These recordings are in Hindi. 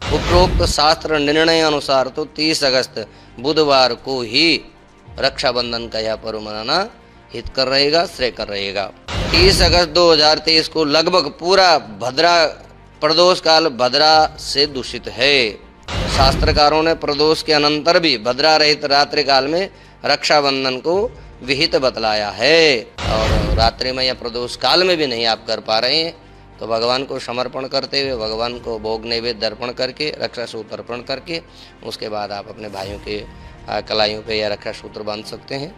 उपरोक्त शास्त्र निर्णय अनुसार तो 30 अगस्त बुधवार को ही रक्षाबंधन का यह पर्व मनाना हितकर रहेगा, श्रेयकर रहेगा। 30 अगस्त 2023 को लगभग पूरा भद्रा प्रदोष काल भद्रा से दूषित है। शास्त्रकारों ने प्रदोष के अनंतर भी भद्रा रहित रात्रि काल में रक्षाबंधन को विहित बतलाया है। और रात्रि में या प्रदोष काल में भी नहीं आप कर पा रहे हैं तो भगवान को समर्पण करते हुए, भगवान को भोग नैवेद्य अर्पण करके, रक्षा सूत्र अर्पण करके उसके बाद आप अपने भाइयों के कलाइयों पे या रक्षा सूत्र बांध सकते हैं।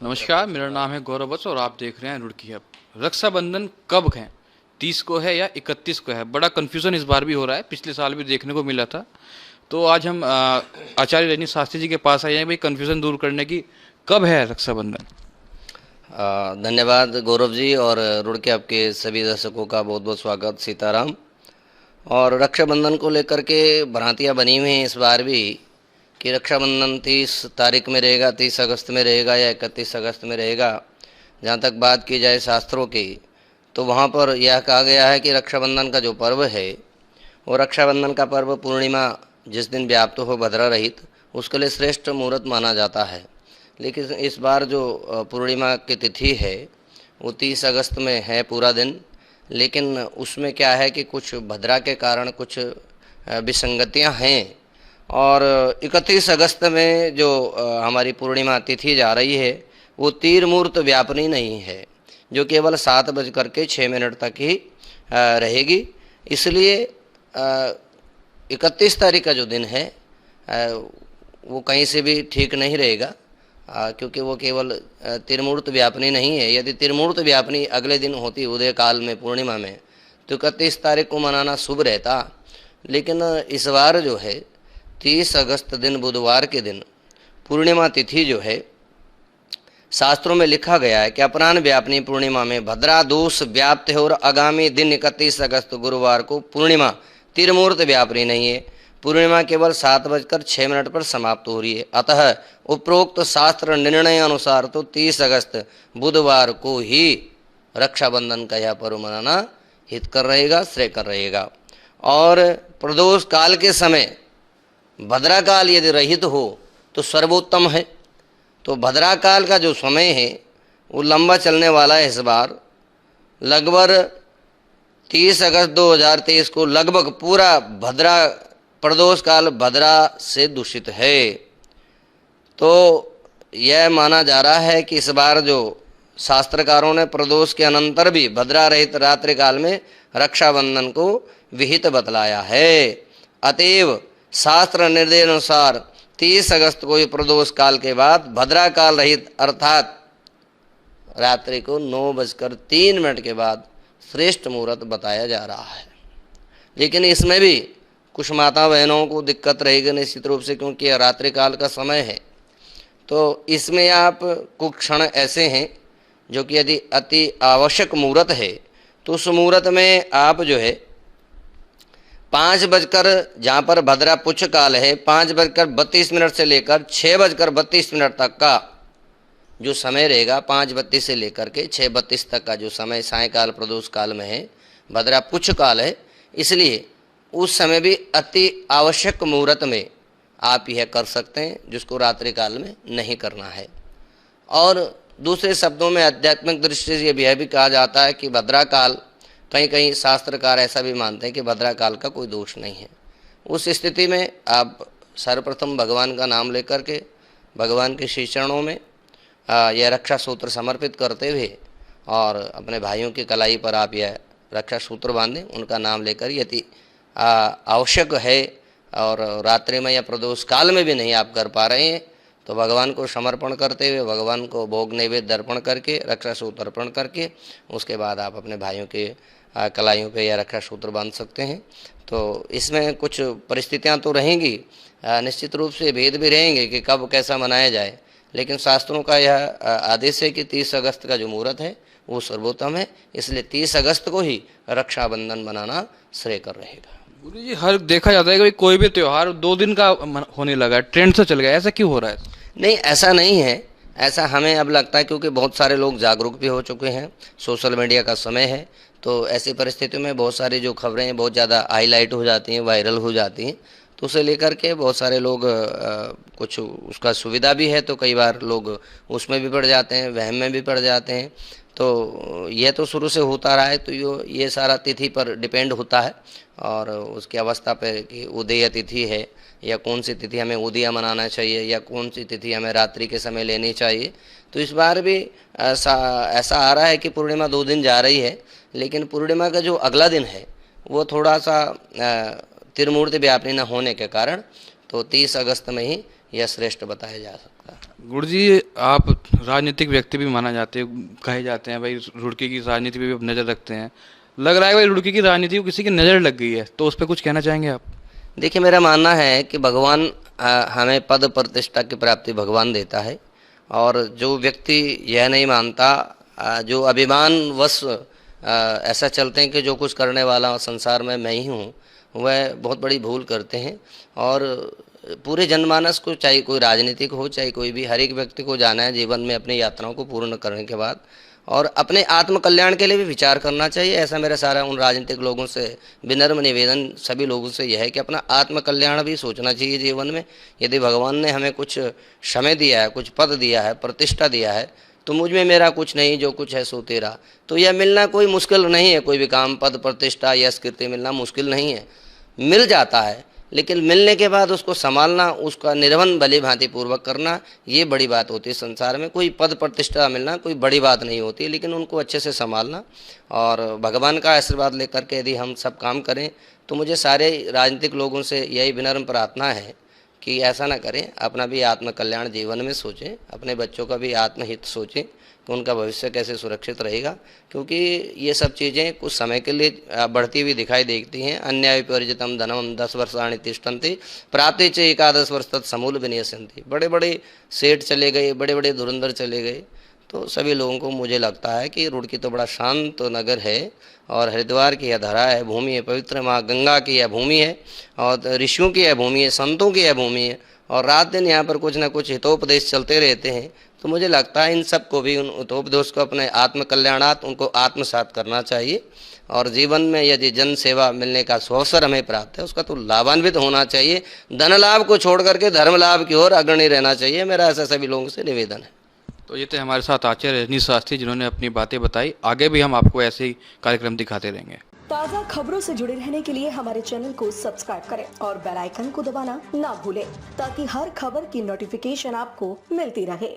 नमस्कार, मेरा नाम है गौरव बस और आप देख रहे हैं रुड़की हब। रक्षाबंधन कब है? 30 को है या 31 को है? बड़ा कन्फ्यूज़न इस बार भी हो रहा है, पिछले साल भी देखने को मिला था। तो आज हम आचार्य रजनीश शास्त्री जी के पास आए हैं भाई कन्फ्यूज़न दूर करने की, कब है रक्षाबंधन? धन्यवाद गौरव जी और रुड़की हब के सभी दर्शकों का बहुत बहुत स्वागत। सीताराम। और रक्षाबंधन को लेकर के भ्रांतियाँ बनी हुई हैं इस बार भी कि रक्षाबंधन 30 तारीख में रहेगा, 30 अगस्त में रहेगा या 31 अगस्त में रहेगा। जहाँ तक बात की जाए शास्त्रों की तो वहाँ पर यह कहा गया है कि रक्षाबंधन का जो पर्व है वो रक्षाबंधन का पर्व पूर्णिमा जिस दिन व्याप्त हो भद्रा रहित उसके लिए श्रेष्ठ मुहूर्त माना जाता है। लेकिन इस बार जो पूर्णिमा की तिथि है वो 30 अगस्त में है पूरा दिन, लेकिन उसमें क्या है कि कुछ भद्रा के कारण कुछ विसंगतियां हैं। और 31 अगस्त में जो हमारी पूर्णिमा तिथि जा रही है वो तीर मुहूर्त व्यापनी नहीं है, जो केवल 7:06 तक ही रहेगी। इसलिए 31 तारीख का जो दिन है वो कहीं से भी ठीक नहीं रहेगा, क्योंकि वो केवल तिरमूर्त व्यापनी नहीं है। यदि तिरमूर्त व्यापनी अगले दिन होती उदय काल में पूर्णिमा में तो 31 तारीख को मनाना शुभ रहता। लेकिन इस बार जो है 30 अगस्त दिन बुधवार के दिन पूर्णिमा तिथि जो है शास्त्रों में लिखा गया है कि अपराह्न व्यापनी पूर्णिमा में भद्रा दोष व्याप्त है और आगामी दिन 31 अगस्त गुरुवार को पूर्णिमा तिरमूर्त व्यापनी नहीं है। पूर्णिमा केवल 7:06 पर समाप्त हो रही है। अतः उपरोक्त शास्त्र निर्णय अनुसार तो 30 अगस्त बुधवार को ही रक्षाबंधन का यह पर्व मनाना हितकर रहेगा, श्रेयकर रहेगा। और प्रदोष काल के समय भद्रा काल यदि रहित हो तो सर्वोत्तम है। तो भद्रा काल का जो समय है वो लंबा चलने वाला है। इस बार लगभग 30 अगस्त 2023 को लगभग पूरा भद्रा प्रदोष काल भद्रा से दूषित है। तो यह माना जा रहा है कि इस बार जो शास्त्रकारों ने प्रदोष के अनंतर भी भद्रा रहित रात्रि काल में रक्षाबंधन को विहित बतलाया है। अतएव शास्त्र निर्देश अनुसार 30 अगस्त को प्रदोष काल के बाद भद्रा काल रहित अर्थात रात्रि को 9:03 के बाद श्रेष्ठ मुहूर्त बताया जा रहा है। लेकिन इसमें भी कुछ माता बहनों को दिक्कत रहेगी निश्चित रूप से, क्योंकि यह रात्रि काल का समय है। तो इसमें आप कुछ क्षण ऐसे हैं जो कि यदि अति आवश्यक मुहूर्त है तो उस मुहूर्त में आप जो है 5 जहाँ पर भद्रा पुच्छ काल है 5:32 से लेकर 6:32 तक का जो समय रहेगा, 5:32 से लेकर के 6:32 तक का जो समय सायंकाल प्रदोष काल में है भद्रा पुच्छ काल है। इसलिए उस समय भी अति आवश्यक मुहूर्त में आप यह कर सकते हैं जिसको रात्रि काल में नहीं करना है। और दूसरे शब्दों में आध्यात्मिक दृष्टि से यह भी कहा जाता है कि भद्रा काल, कहीं कहीं शास्त्रकार ऐसा भी मानते हैं कि भद्रा काल का कोई दोष नहीं है। उस स्थिति में आप सर्वप्रथम भगवान का नाम लेकर के भगवान के श्री चरणों में यह रक्षा सूत्र समर्पित करते हुए और अपने भाइयों की कलाई पर आप यह रक्षा सूत्र बांधें, उनका नाम लेकर। यदि आवश्यक है और रात्रि में या प्रदोष काल में भी नहीं आप कर पा रहे हैं तो भगवान को समर्पण करते हुए, भगवान को भोग नैवेद्य अर्पण करके, रक्षा सूत्र अर्पण करके उसके बाद आप अपने भाइयों के कलाइयों पे या रक्षा सूत्र बांध सकते हैं। तो इसमें कुछ परिस्थितियां तो रहेंगी, निश्चित रूप से भेद भी रहेंगे कि कब कैसा मनाया जाए, लेकिन शास्त्रों का यह आदेश है कि 30 अगस्त का जो मुहूर्त है वो सर्वोत्तम है। इसलिए 30 अगस्त को ही रक्षाबंधन मनाना श्रेयकर रहेगा। गुरु जी, हर देखा जाता है कि कोई भी त्यौहार 2 दिन का होने लगा है, ट्रेंड से चल गया, ऐसा क्यों हो रहा है? नहीं, ऐसा नहीं है। ऐसा हमें अब लगता है, क्योंकि बहुत सारे लोग जागरूक भी हो चुके हैं, सोशल मीडिया का समय है, तो ऐसी परिस्थितियों में बहुत सारी जो खबरें हैं बहुत ज़्यादा हाईलाइट हो जाती हैं, वायरल हो जाती हैं, तो उसे लेकर के बहुत सारे लोग कुछ उसका सुविधा भी है तो कई बार लोग उसमें भी पड़ जाते हैं, वहम में भी पड़ जाते हैं। तो ये तो शुरू से होता रहा है, तो ये सारा तिथि पर डिपेंड होता है और उसकी अवस्था पे कि उदय तिथि है या कौन सी तिथि हमें उदया मनाना चाहिए या कौन सी तिथि हमें रात्रि के समय लेनी चाहिए। तो इस बार भी ऐसा आ रहा है कि पूर्णिमा 2 दिन जा रही है, लेकिन पूर्णिमा का जो अगला दिन है वो थोड़ा सा त्रिमूर्ति व्यापनी न होने के कारण तो 30 अगस्त में ही यह श्रेष्ठ बताया जा सकता है। गुरु जी, आप राजनीतिक व्यक्ति भी माना जाते कहे जाते हैं, भाई रुड़की की राजनीति पे भी आप नज़र रखते हैं। लग रहा है भाई रुड़की की राजनीति को किसी की नज़र लग गई है, तो उस पर कुछ कहना चाहेंगे आप? देखिए, मेरा मानना है कि भगवान हमें पद प्रतिष्ठा की प्राप्ति भगवान देता है, और जो व्यक्ति यह नहीं मानता, जो अभिमानवश ऐसा चलते हैं कि जो कुछ करने वाला संसार में मैं ही हूँ, वह बहुत बड़ी भूल करते हैं। और पूरे जनमानस को, चाहे कोई राजनीतिक हो चाहे कोई भी, हर एक व्यक्ति को जाना है जीवन में अपनी यात्राओं को पूर्ण करने के बाद, और अपने आत्म कल्याण के लिए भी विचार करना चाहिए। ऐसा मेरा सारा उन राजनीतिक लोगों से विनम्र निवेदन सभी लोगों से यह है कि अपना आत्म कल्याण भी सोचना चाहिए जीवन में। यदि भगवान ने हमें कुछ समय दिया है, कुछ पद दिया है, प्रतिष्ठा दिया है, तो मुझ में मेरा कुछ नहीं, जो कुछ है सो तेरा। तो यह मिलना कोई मुश्किल नहीं है, कोई भी काम, पद प्रतिष्ठा, यश कीर्ति मिलना मुश्किल नहीं है, मिल जाता है, लेकिन मिलने के बाद उसको संभालना, उसका निर्वहन भली भांति पूर्वक करना, ये बड़ी बात होती है। संसार में कोई पद प्रतिष्ठा मिलना कोई बड़ी बात नहीं होती, लेकिन उनको अच्छे से संभालना और भगवान का आशीर्वाद लेकर के यदि हम सब काम करें, तो मुझे सारे राजनीतिक लोगों से यही विनम्र प्रार्थना है कि ऐसा ना करें, अपना भी आत्म कल्याण जीवन में सोचें, अपने बच्चों का भी आत्महित सोचें कि उनका भविष्य कैसे सुरक्षित रहेगा, क्योंकि ये सब चीज़ें कुछ समय के लिए बढ़ती हुई दिखाई देती हैं। अन्याय विपर्जितम धनम 10 वर्षाणि तिष्ठन्ति प्राप्ति च 11 वर्ष तत् समूल विनियसन्ति। बड़े बड़े सेठ चले गए, बड़े बड़े धुरंधर चले गए, तो सभी लोगों को मुझे लगता है कि रुड़की तो बड़ा शांत नगर है और हरिद्वार की यह धरा है, भूमि है, पवित्र माँ गंगा की यह भूमि है और ऋषियों की यह भूमि है, संतों की यह भूमि है, और रात दिन यहाँ पर कुछ ना कुछ हितोपदेश चलते रहते हैं। तो मुझे लगता है इन सबको भी, उन हितोपदेश को अपने आत्म कल्याणार्थ उनको आत्मसात करना चाहिए, और जीवन में यदि जन सेवा मिलने का अवसर हमें प्राप्त है उसका तो लाभान्वित होना चाहिए। धन लाभ को छोड़ करके धर्म लाभ की ओर अग्रणी रहना चाहिए, मेरा ऐसा सभी लोगों से निवेदन है। तो ये थे हमारे साथ आचार्य रजनीश शास्त्री, जिन्होंने अपनी बातें बताई। आगे भी हम आपको ऐसे ही कार्यक्रम दिखाते रहेंगे। ताज़ा खबरों से जुड़े रहने के लिए हमारे चैनल को सब्सक्राइब करें और बेल आइकन को दबाना ना भूलें, ताकि हर खबर की नोटिफिकेशन आपको मिलती रहे।